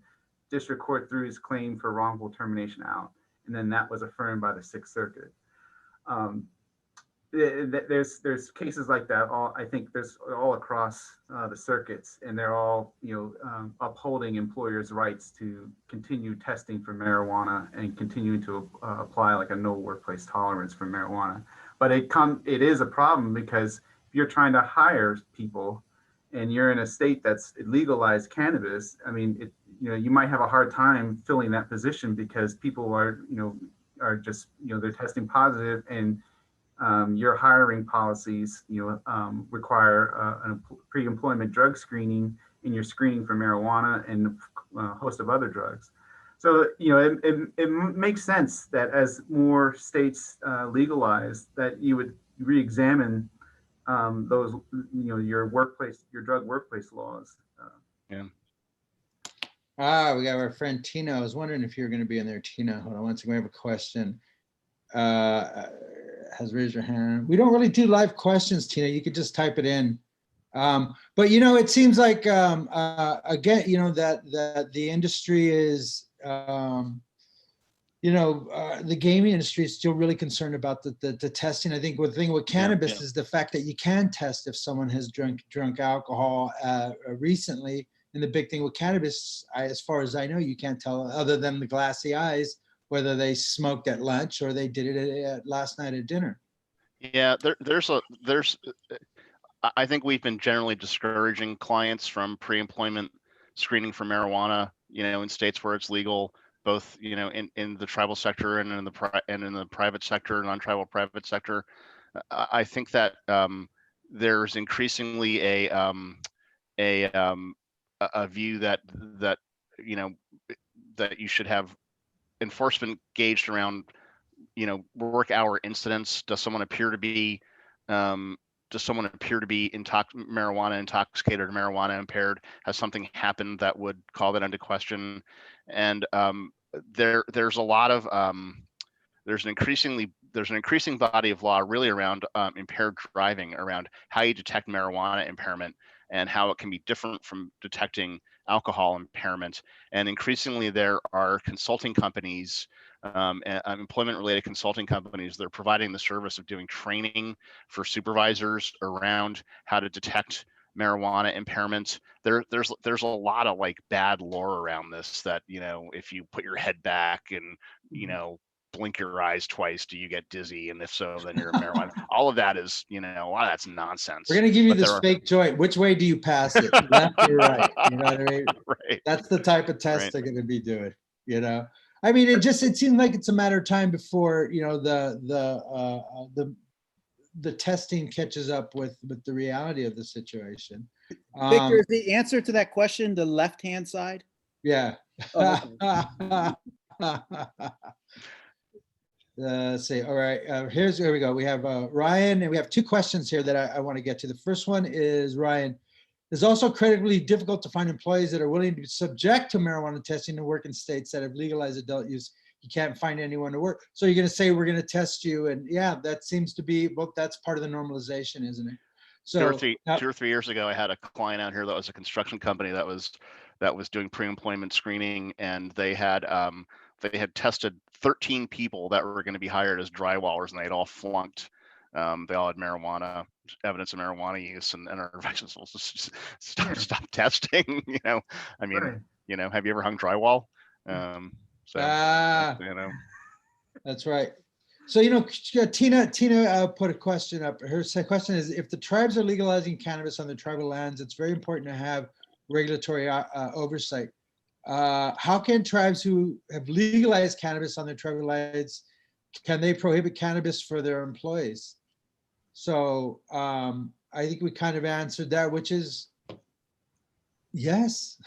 Speaker 4: District court threw his claim for wrongful termination out, and then that was affirmed by the 6th Circuit. There's cases like that. I think there's all across the circuits, and they're all upholding employers' rights to continue testing for marijuana and continuing to apply like a no workplace tolerance for marijuana. But it is a problem, because if you're trying to hire people and you're in a state that's legalized cannabis, I mean, you might have a hard time filling that position, because people are just they're testing positive, and your hiring policies, require a pre-employment drug screening, and you're screening for marijuana and a host of other drugs. So, you know, it makes sense that as more states legalize, that you would re-examine those, you know, your drug workplace laws.
Speaker 3: Yeah.
Speaker 2: We got our friend Tina. I was wondering if you're going to be in there, Tina. Hold on one second. We have a question. Has raised your hand. We don't really do live questions, Tina. You could just type it in. But you know, it seems like again, you know, that the industry is, you know, the gaming industry is still really concerned about the testing. I think the thing with cannabis is the fact that you can test if someone has drunk alcohol recently. And the big thing with cannabis, as far as I know, you can't tell other than the glassy eyes whether they smoked at lunch or they did it at last night at dinner.
Speaker 3: Yeah, I think we've been generally discouraging clients from pre-employment screening for marijuana, you know, in states where it's legal, both, you know, in the tribal sector and in the private sector, non-tribal private sector. I think that there's increasingly a view that you know, that you should have enforcement gauged around, you know, work hour incidents. Does someone appear to be marijuana intoxicated or marijuana impaired? Has something happened that would call that into question? And there's a lot of there's an increasing body of law really around impaired driving, around how you detect marijuana impairment and how it can be different from detecting alcohol impairment. And increasingly there are consulting companies, employment-related consulting companies, that are providing the service of doing training for supervisors around how to detect marijuana impairment. There's a lot of like bad lore around this, that, you know, if you put your head back and, you know, blink your eyes twice, do you get dizzy? And if so, then you're marijuana. All of that is, you know, a lot of that's nonsense.
Speaker 2: We're going to give you
Speaker 3: But
Speaker 2: this fake joint. Which way do you pass it? Left or right? You know what I mean?
Speaker 3: Right.
Speaker 2: That's the type of test
Speaker 3: Right.
Speaker 2: they're going to be doing, you know? I mean, it seems like it's a matter of time before, you know, the testing catches up with the reality of the situation.
Speaker 5: Victor, is the answer to that question the left-hand side?
Speaker 2: Yeah.
Speaker 5: Oh,
Speaker 2: Let's see. All right. Here we go. We have Ryan, and we have two questions here that I want to get to. The first one is, Ryan, it's also critically difficult to find employees that are willing to be subject to marijuana testing to work in states that have legalized adult use. You can't find anyone to work. So you're going to say, we're going to test you. And yeah, that seems to be, well, that's part of the normalization, isn't it? So
Speaker 3: 2 or 3 years ago, I had a client out here that was a construction company that was doing pre-employment screening, and they had tested 13 people that were going to be hired as drywallers, and they'd all flunked. They all had evidence of marijuana use, and our advice was, well, just stop testing. You know, I mean,
Speaker 4: Right.
Speaker 3: you know, have you ever hung drywall? You know,
Speaker 2: that's right. So, you know, Tina put a question up. Her question is, if the tribes are legalizing cannabis on their tribal lands, it's very important to have regulatory oversight. How can tribes who have legalized cannabis on their tribal lands, can they prohibit cannabis for their employees? So I think we kind of answered that, which is yes.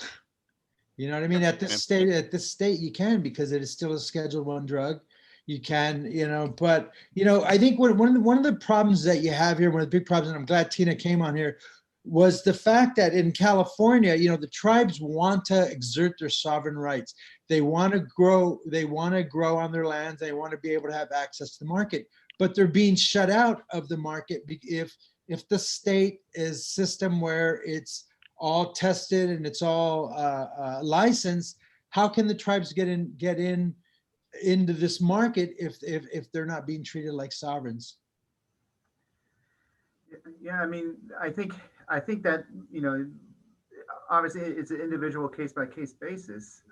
Speaker 2: You know what I mean? At this state, you can, because it is still a Schedule I drug. You can, you know, but, you know, I think one of the problems that you have here, one of the big problems, and I'm glad Tina came on here, was the fact that in California, you know, the tribes want to exert their sovereign rights. They want to grow on their lands. They want to be able to have access to the market, but they're being shut out of the market if the state is system where it's all tested and it's all licensed. How can the tribes get into this market if they're not being treated like sovereigns?
Speaker 4: Yeah, I mean, I think that, you know, obviously it's an individual case by case basis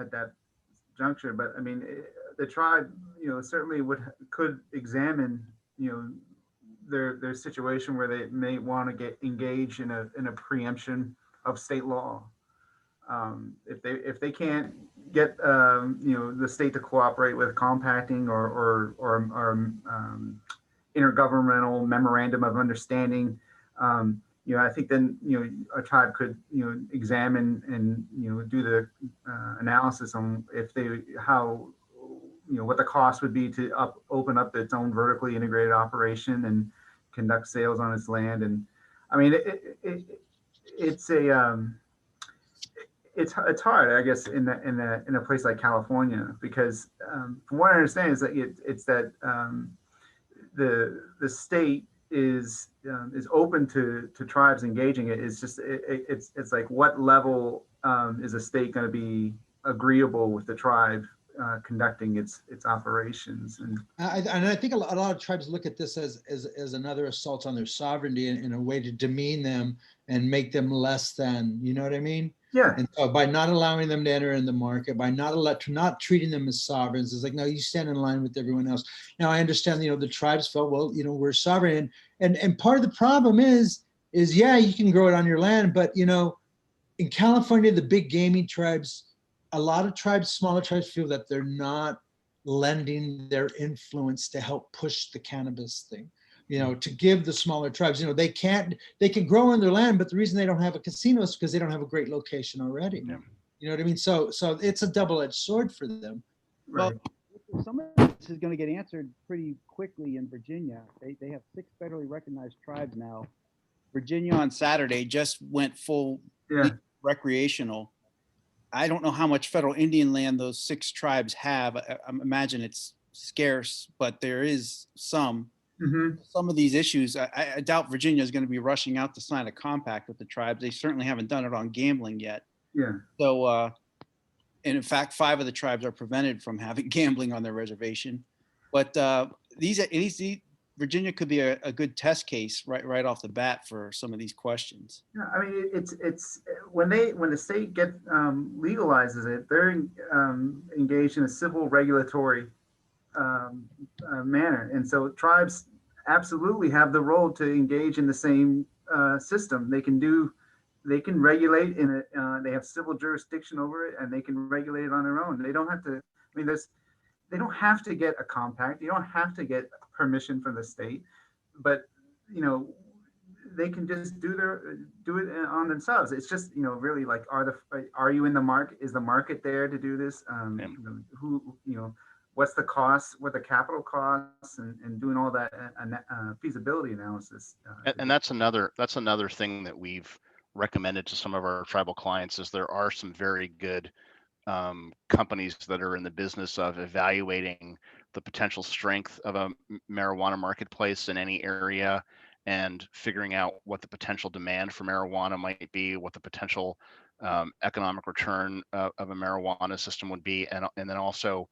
Speaker 4: at that juncture, but I mean, the tribe, you know, certainly could examine, you know, their situation where they may want to get engaged in a preemption of state law. If they can't get you know, the state to cooperate with compacting or intergovernmental memorandum of understanding, I think then, a tribe could, examine and, do the analysis on if how, what the cost would be to open up its own vertically integrated operation and conduct sales on its land. And I mean, it's it's hard, I guess, in a place like California, because from what I understand is that it's that the state is open to tribes engaging it. It's just it's like, what level is a state going to be agreeable with the tribe conducting its operations? And
Speaker 2: I think a lot of tribes look at this as another assault on their sovereignty in a way to demean them and make them less than, you know what I mean?
Speaker 4: yeah,
Speaker 2: And so by not allowing them to enter in the market, by not treating them as sovereigns, it's like, no, you stand in line with everyone else. Now I understand, the tribes felt, well, we're sovereign. And part of the problem is yeah, you can grow it on your land, but in California, the big gaming tribes, a lot of tribes, smaller tribes, feel that they're not lending their influence to help push the cannabis thing. To give the smaller tribes, they can grow on their land, but the reason they don't have a casino is because they don't have a great location already.
Speaker 3: Yeah.
Speaker 2: You know what I mean? So it's a double-edged sword for them.
Speaker 4: right.
Speaker 5: Well, some of this is going to get answered pretty quickly in Virginia. They have 6 federally recognized tribes now. Virginia on Saturday just went full
Speaker 4: Yeah.
Speaker 5: recreational. I don't know how much federal Indian land those 6 tribes have. I imagine it's scarce, but there is some.
Speaker 4: Mm-hmm.
Speaker 5: Some of these issues, I doubt Virginia is going to be rushing out to sign a compact with the tribes. They certainly haven't done it on gambling yet.
Speaker 4: Yeah.
Speaker 5: So, and in fact, 5 of the tribes are prevented from having gambling on their reservation. But Virginia could be a good test case right off the bat for some of these questions.
Speaker 4: Yeah, I mean, it's when the state legalizes it, they're engaged in a civil regulatory manner, and so tribes absolutely have the role to engage in the same system. They can regulate in it. They have civil jurisdiction over it, and they can regulate it on their own. They don't have to. I mean, they don't have to get a compact. You don't have to get permission from the state, but they can just do it on themselves. It's just really like, are you in the market? Is the market there to do this? What's the cost? What the capital costs, and doing all that feasibility analysis.
Speaker 3: And that's another thing that we've recommended to some of our tribal clients, is there are some very good companies that are in the business of evaluating the potential strength of a marijuana marketplace in any area, and figuring out what the potential demand for marijuana might be, what the potential economic return of a marijuana system would be, and then also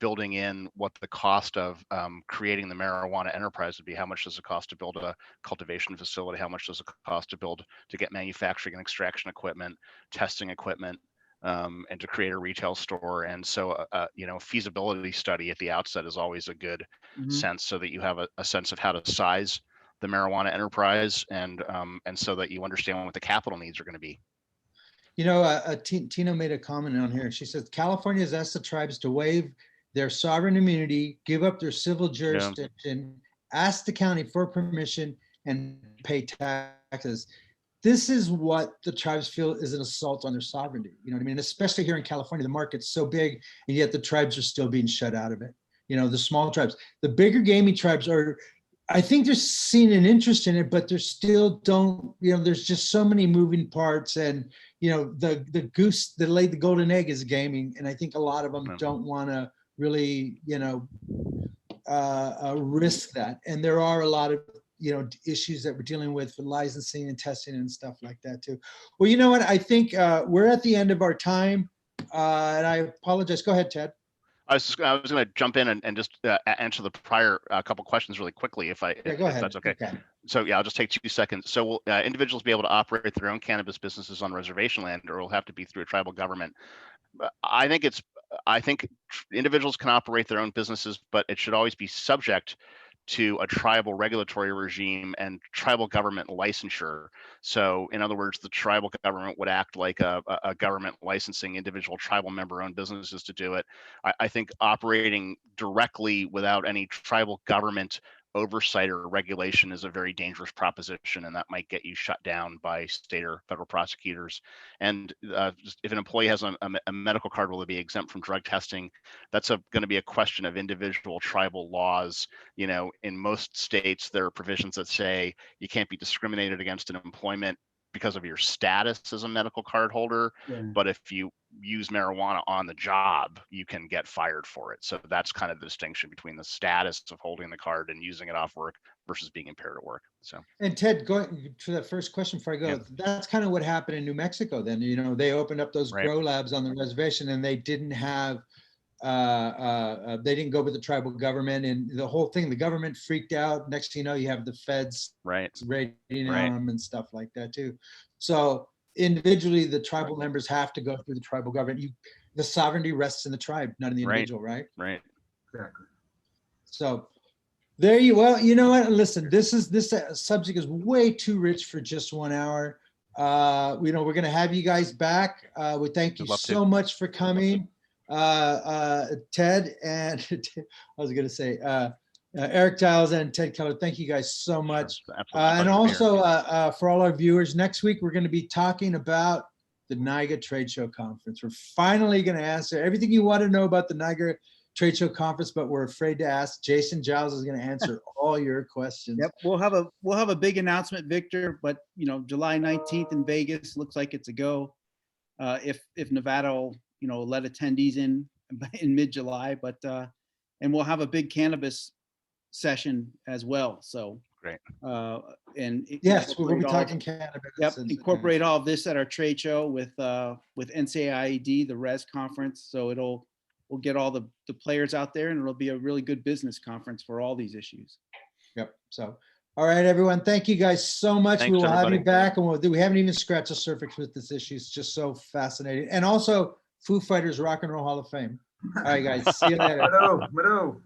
Speaker 3: building in what the cost of creating the marijuana enterprise would be. How much does it cost to build a cultivation facility? How much does it cost to get manufacturing and extraction equipment, testing equipment, and to create a retail store? And so, feasibility study at the outset is always a good sense, so that you have a sense of how to size the marijuana enterprise, and so that you understand what the capital needs are going to be.
Speaker 2: Tina made a comment on here. She says California has asked the tribes to waive their sovereign immunity, give up their civil jurisdiction, ask the county for permission, and pay taxes. This is what the tribes feel is an assault on their sovereignty. You know what I mean? Especially here in California, the market's so big, and yet the tribes are still being shut out of it. The small tribes. The bigger gaming tribes are, I think they're seeing an interest in it, but they're still don't, there's just so many moving parts, and the goose that laid the golden egg is gaming, and I think a lot of them don't want to really risk that. And there are a lot of issues that we're dealing with licensing and testing and stuff like that too. Well, you know what? I think we're at the end of our time, and I apologize. Go ahead, Ted.
Speaker 3: I was going to jump in and just answer the prior couple questions really quickly, if that's okay. So yeah, I'll just take 2 seconds. So will individuals be able to operate their own cannabis businesses on reservation land, or will have to be through a tribal government? I think individuals can operate their own businesses, but it should always be subject to a tribal regulatory regime and tribal government licensure. So in other words, the tribal government would act like a government licensing individual tribal member-owned businesses to do it. I think operating directly without any tribal government oversight or regulation is a very dangerous proposition, and that might get you shut down by state or federal prosecutors. And if an employee has a medical card, will it be exempt from drug testing? That's going to be a question of individual tribal laws. You know, in most states, there are provisions that say you can't be discriminated against in employment because of your status as a medical card holder.
Speaker 5: Yeah.
Speaker 3: But if you use marijuana on the job, you can get fired for it. So that's kind of the distinction between the status of holding the card and using it off work versus being impaired at work. So,
Speaker 2: And Ted, going to the first question before I go,
Speaker 3: Yeah.
Speaker 2: that's kind of what happened in New Mexico then. You know, they opened up those
Speaker 3: Right.
Speaker 2: grow labs on the reservation, and they didn't have, they didn't go with the tribal government, and the whole thing, the government freaked out. Next thing you know, you have the feds
Speaker 3: right.
Speaker 2: raiding
Speaker 3: Right.
Speaker 2: on them and stuff like that too. So individually, the tribal members have to go through the tribal government. The sovereignty rests in the tribe, not in the
Speaker 3: Right.
Speaker 2: individual, right?
Speaker 3: Right.
Speaker 4: Exactly.
Speaker 2: So there you, well, you know what, listen, this subject is way too rich for just 1 hour. You know, we're going to have you guys back. We thank you
Speaker 3: I'd love to.
Speaker 2: so much for coming. Ted and I was going to say, Erick, Giles, and Ted Kelleher, thank you guys so much.
Speaker 3: Sure. Absolutely.
Speaker 2: And
Speaker 3: Pleasure to be here.
Speaker 2: also for all our viewers, next week, we're going to be talking about the NIGA Trade Show Conference. We're finally going to answer everything you want to know about the NIGA Trade Show Conference, but we're afraid to ask. Jason Giles is going to answer all your questions.
Speaker 5: Yep, we'll have a big announcement, Victor, but you know, July 19th in Vegas looks like it's a go. If Nevada will, you know, let attendees in mid-July, but and we'll have a big cannabis session as well. So
Speaker 3: Great.
Speaker 5: And
Speaker 2: Yes, we will be
Speaker 5: incorporate all-
Speaker 2: talking cannabis.
Speaker 5: Yep,
Speaker 2: and-
Speaker 5: incorporate all of this at our trade show with NCIED, the RES conference. So we'll get all the players out there, and it'll be a really good business conference for all these issues.
Speaker 2: Yep. So, all right, everyone. Thank you guys so much.
Speaker 3: Thanks,
Speaker 2: We will have
Speaker 3: everybody.
Speaker 2: you back, and we haven't even scratched the surface with this issue. It's just so fascinating. And also, Foo Fighters Rock and Roll Hall of Fame. All right, guys. See you later.
Speaker 4: Mado.